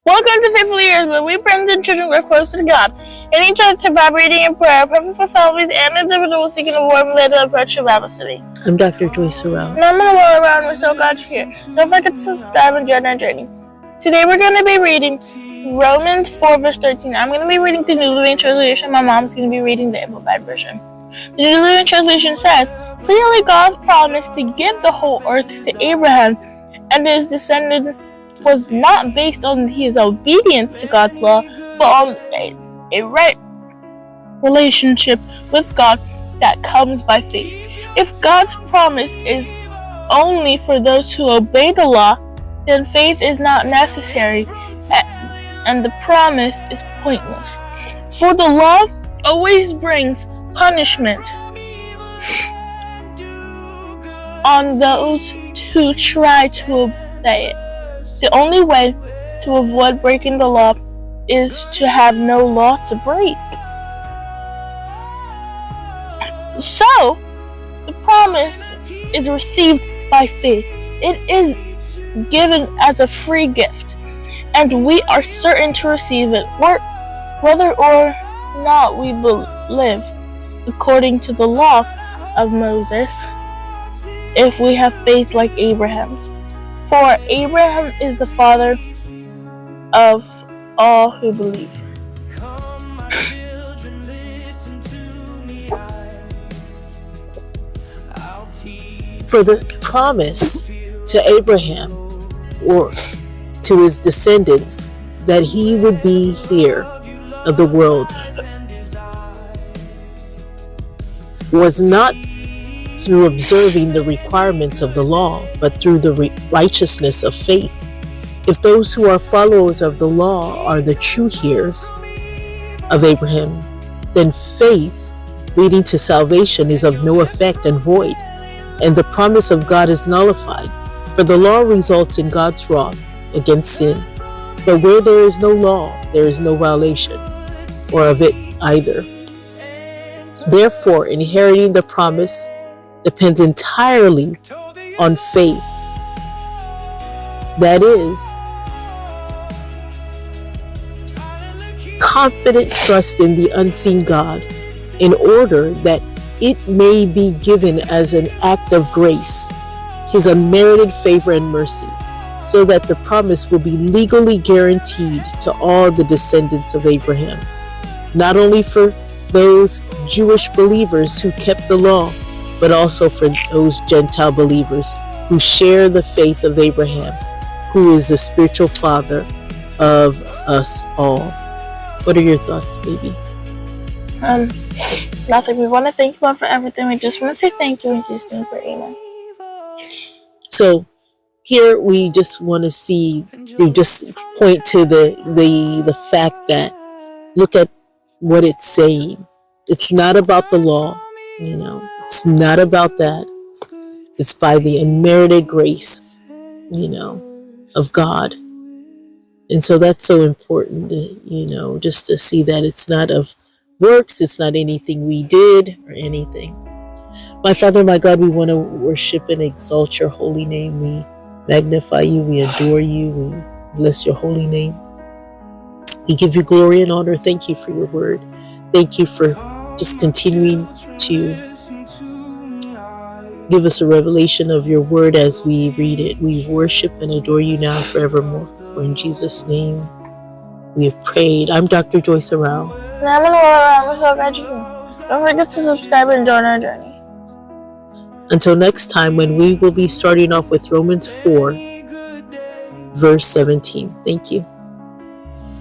Welcome to Faithful Years, where we parents and children grow closer to God. In each other by reading and prayer, perfect for families and individuals seeking a more relatable approach to Bible study. I'm Dr. Joyce Arrell. And I'm going to roll around and we're so glad you're here. Don't forget to subscribe and join our journey. Today we're going to be reading Romans 4 verse 13. I'm going to be reading the New Living Translation. My mom's going to be reading the Amplified version. The New Living Translation says, clearly God's promise to give the whole earth to Abraham and his descendants was not based on his obedience to God's law, but on a right relationship with God that comes by faith. If God's promise is only for those who obey the law, then faith is not necessary, and the promise is pointless. For the law always brings punishment on those who try to obey it. The only way to avoid breaking the law is to have no law to break. So, the promise is received by faith. It is given as a free gift, and we are certain to receive it, whether or not we live according to the law of Moses, if we have faith like Abraham's. For Abraham is the father of all who believe. For the promise to Abraham or to his descendants that he would be heir of the world was not through observing the requirements of the law, but through the righteousness of faith. If those who are followers of the law are the true heirs of Abraham, then faith leading to salvation is of no effect and void, and the promise of God is nullified, for the law results in God's wrath against sin. But where there is no law, there is no violation, or of it either. Therefore, inheriting the promise depends entirely on faith. That is, confident trust in the unseen God, in order that it may be given as an act of grace, his unmerited favor and mercy, so that the promise will be legally guaranteed to all the descendants of Abraham, not only for those Jewish believers who kept the law, but also for those Gentile believers who share the faith of Abraham, who is the spiritual father of us all. What are your thoughts, baby? Nothing. We want to thank God for everything. We just want to say thank you and just thank for amen. So here we just want to just point to the fact that look at what it's saying. It's not about the law, It's not about that. It's by the unmerited grace, of God. And so that's so important, just to see that it's not of works, it's not anything we did or anything. My Father, my God, we want to worship and exalt your holy name. We magnify you, we adore you, we bless your holy name. We give you glory and honor. Thank you for your word. Thank you for just continuing to give us a revelation of your word as we read it. We worship and adore you now and forevermore. For in Jesus' name we have prayed. I'm Dr. Joyce Arrell. And I'm going to roll around. We're so glad you're here. Don't forget to subscribe and join our journey. Until next time, when we will be starting off with Romans 4, verse 17. Thank you.